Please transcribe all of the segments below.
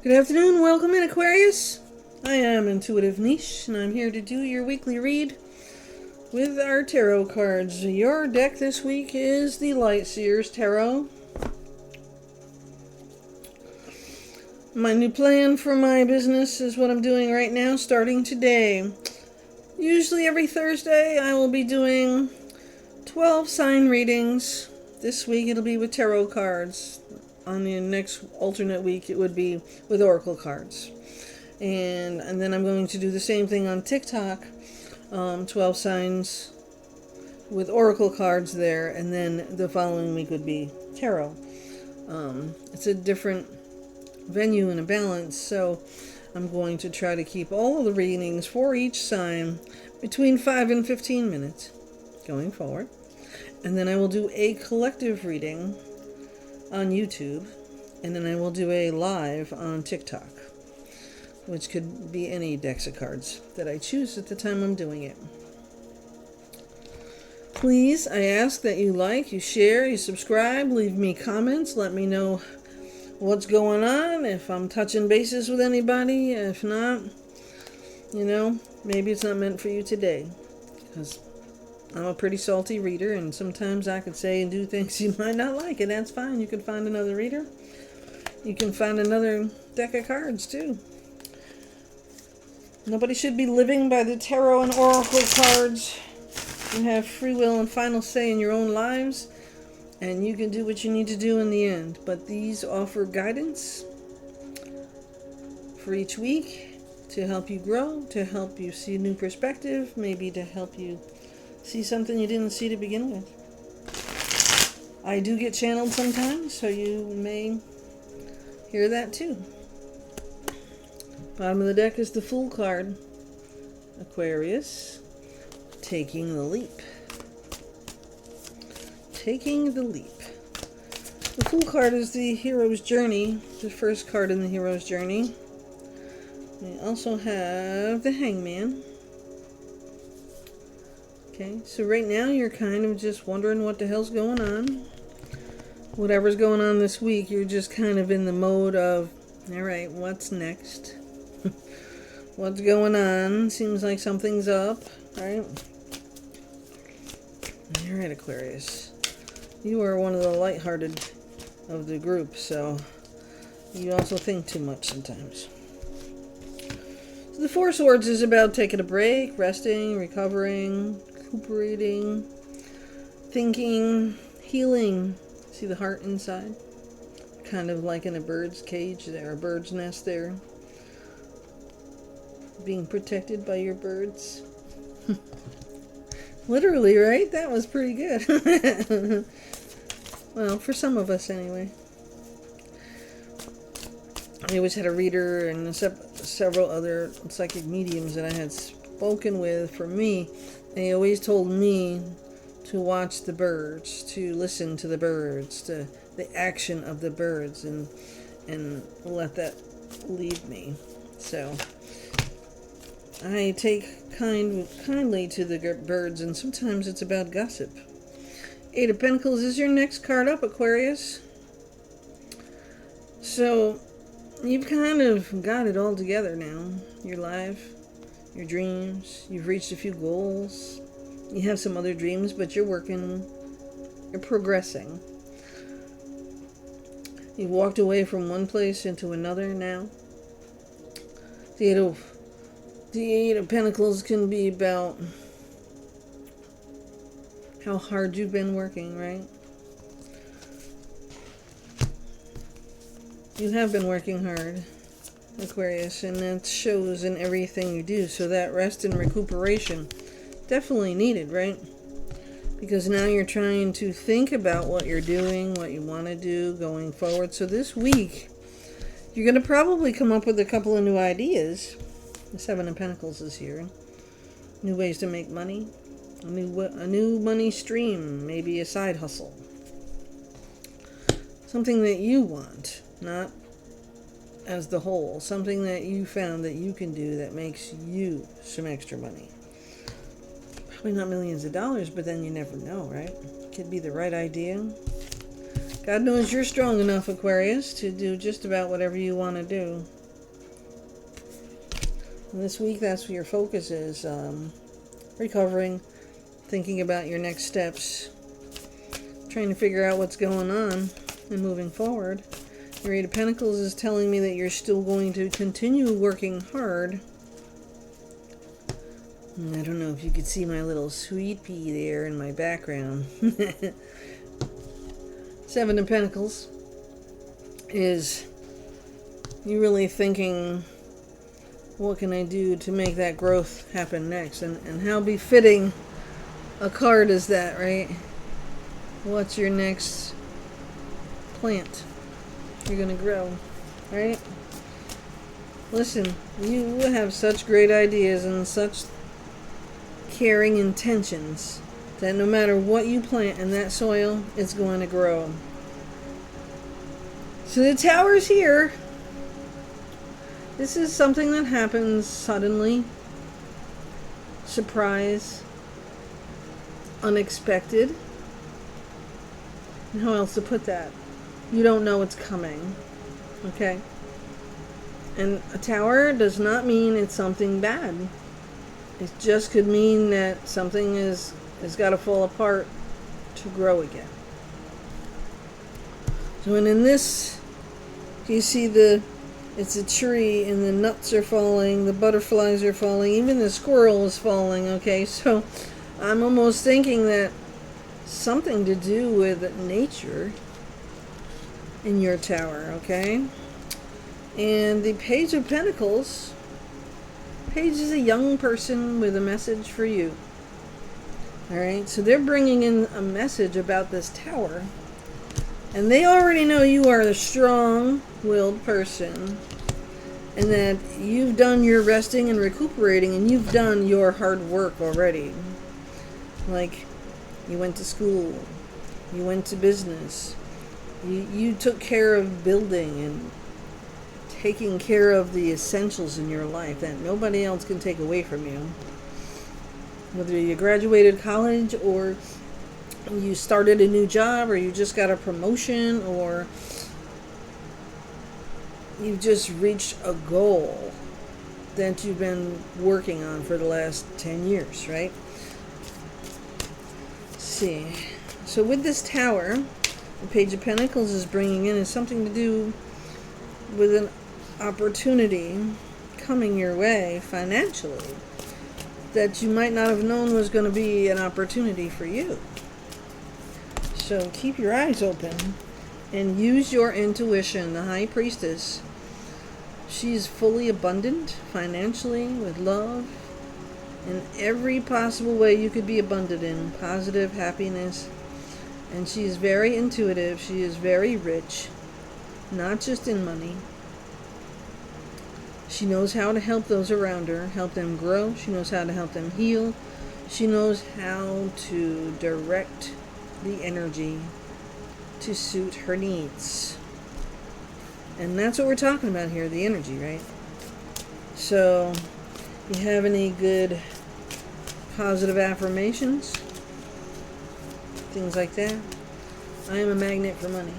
Good afternoon, welcome in Aquarius. I am Intuitive Niche, and I'm here to do your weekly read with our tarot cards. Your deck this week is the Light Seers Tarot. My new plan for my business is what I'm doing right now, starting today. Usually every Thursday I will be doing 12 sign readings. This week it'll be with tarot cards. On the next alternate week it would be with oracle cards. And then I'm going to do the same thing on TikTok. 12 signs with oracle cards there, and then the following week would be tarot. It's a different venue and a balance, so I'm going to try to keep all of the readings for each sign between 5 and 15 minutes going forward. And then I will do a collective reading on YouTube, and then I will do a live on TikTok, which could be any decks of cards that I choose at the time I'm doing it. Please, I ask that you like, you share, you subscribe, leave me comments, let me know what's going on, if I'm touching bases with anybody. If not, maybe it's not meant for you today, because I'm a pretty salty reader, and sometimes I could say and do things you might not like, and that's fine. You can find another reader. You can find another deck of cards, too. Nobody should be living by the tarot and oracle cards. You have free will and final say in your own lives, and you can do what you need to do in the end. But these offer guidance for each week to help you grow, to help you see a new perspective, maybe to help you see something you didn't see to begin with. I do get channeled sometimes, so you may hear that too. Bottom of the deck is the Fool card. Aquarius, taking the leap. Taking the leap. The Fool card is the hero's journey, the first card in the hero's journey. We also have the Hangman. Okay, so right now you're kind of just wondering what the hell's going on. Whatever's going on this week, you're just kind of in the mode of, alright, what's next? What's going on? Seems like something's up, right? Alright, Aquarius. You are one of the lighthearted of the group, so you also think too much sometimes. So the Four Swords is about taking a break, resting, recovering, recuperating, thinking, healing. See the heart inside? Kind of like in a bird's cage there, a bird's nest there. Being protected by your birds. Literally, right? That was pretty good. Well, for some of us anyway. I always had a reader and several other psychic mediums that I had spoken with. For me, they always told me to watch the birds, to listen to the birds, to the action of the birds, and let that lead me. So I take kindly to the birds, and sometimes it's about gossip. Eight of Pentacles is your next card up, Aquarius. So you've kind of got it all together now. Your life, your dreams, you've reached a few goals. You have some other dreams, but you're working, you're progressing. You've walked away from one place into another now. The Eight of Pentacles can be about how hard you've been working, right? You have been working hard, Aquarius, and that shows in everything you do. So that rest and recuperation, definitely needed, right? Because now you're trying to think about what you're doing, what you want to do going forward. So this week, you're going to probably come up with a couple of new ideas. The Seven of Pentacles is here. New ways to make money. A new money stream. Maybe a side hustle. Something that you want, not as the whole. Something that you found that you can do that makes you some extra money. Probably not millions of dollars, but then you never know, right? Could be the right idea. God knows you're strong enough, Aquarius, to do just about whatever you want to do. And this week, that's what your focus is. Recovering, thinking about your next steps, trying to figure out what's going on and moving forward. Your Eight of Pentacles is telling me that you're still going to continue working hard. And I don't know if you could see my little sweet pea there in my background. Seven of Pentacles is you really thinking, what can I do to make that growth happen next? And how befitting a card is that, right? What's your next plant you're going to grow, right? Listen, you have such great ideas and such caring intentions that no matter what you plant in that soil, it's going to grow. So the Tower's here. This is something that happens suddenly, surprise, unexpected. And how else to put that? You don't know it's coming, okay? And a tower does not mean it's something bad. It just could mean that something has got to fall apart to grow again. So and in this, you see it's a tree and the nuts are falling, the butterflies are falling, even the squirrel is falling, okay? So I'm almost thinking that something to do with nature in your tower, okay? And the Page of Pentacles, Page is a young person with a message for you. All right, so they're bringing in a message about this tower. And they already know you are a strong-willed person and that you've done your resting and recuperating and you've done your hard work already. Like, you went to school, you went to business, you took care of building and taking care of the essentials in your life that nobody else can take away from you. Whether you graduated college or you started a new job or you just got a promotion or you've just reached a goal that you've been working on for the last 10 years, right? Let's see. So with this tower, the Page of Pentacles is bringing in is something to do with an opportunity coming your way financially that you might not have known was going to be an opportunity for you. So keep your eyes open and use your intuition. The High Priestess, she's fully abundant financially, with love, in every possible way you could be abundant in, positive, happiness. And she is very intuitive. She is very rich, not just in money. She knows how to help those around her, help them grow. She knows how to help them heal. She knows how to direct the energy to suit her needs. And that's what we're talking about here, the energy, right? So, you have any good positive affirmations? Things like that? I am a magnet for money.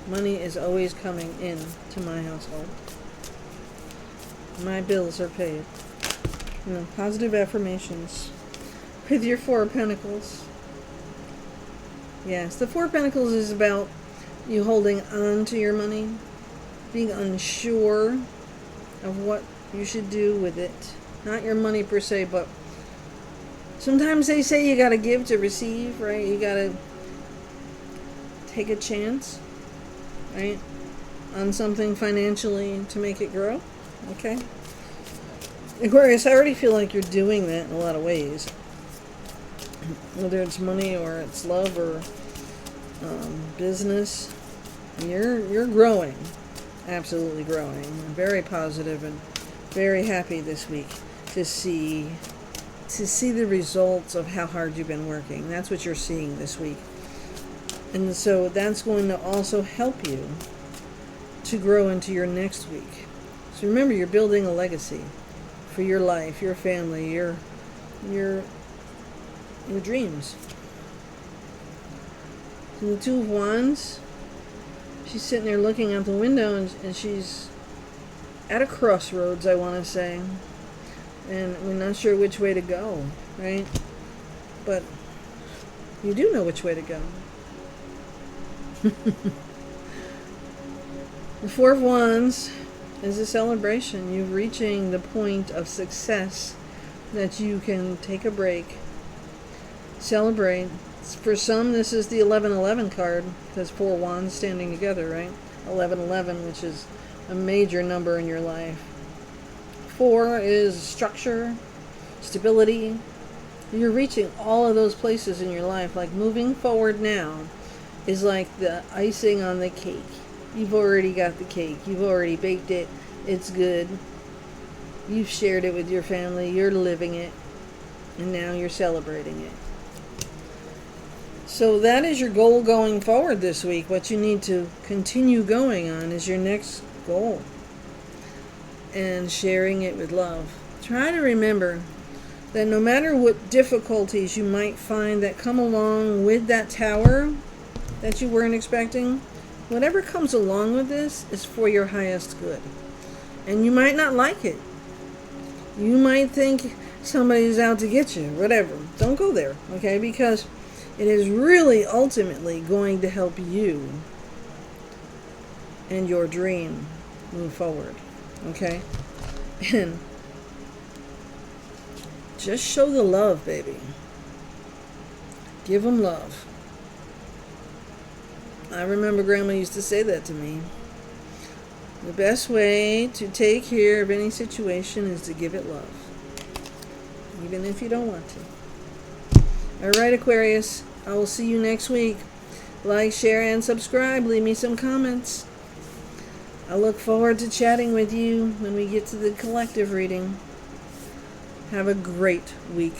Money is always coming in to my household. My bills are paid. You know, positive affirmations. With your Four of Pentacles. Yes, the Four of Pentacles is about you holding on to your money, being unsure of what you should do with it. Not your money per se, but sometimes they say you gotta give to receive, right? You gotta take a chance, right, on something financially to make it grow, okay? Aquarius, I already feel like you're doing that in a lot of ways. Whether it's money or it's love or business, you're growing, absolutely growing. I'm very positive and very happy this week to see the results of how hard you've been working. That's what you're seeing this week. And so that's going to also help you to grow into your next week. So remember, you're building a legacy for your life, your family, your dreams. So the Two of Wands, she's sitting there looking out the window, and she's at a crossroads, I want to say. And we're not sure which way to go, right? But you do know which way to go. The Four of Wands is a celebration. You're reaching the point of success that you can take a break, celebrate. For some, this is the 1111 card. There's four wands standing together, right? 1111, which is a major number in your life. 4 is structure, stability. You're reaching all of those places in your life. Like moving forward now is like the icing on the cake. You've already got the cake. You've already baked it. It's good. You've shared it with your family. You're living it. And now you're celebrating it. So that is your goal going forward this week. What you need to continue going on is your next goal. And sharing it with love. Try to remember that no matter what difficulties you might find that come along with that tower that you weren't expecting, whatever comes along with this is for your highest good. And you might not like it. You might think somebody's out to get you, whatever. Don't go there, okay? Because it is really ultimately going to help you and your dream move forward, okay? And just show the love, baby. Give them love. I remember Grandma used to say that to me. The best way to take care of any situation is to give it love, even if you don't want to. All right, Aquarius, I will see you next week. Like, share, and subscribe. Leave me some comments. I look forward to chatting with you when we get to the collective reading. Have a great week.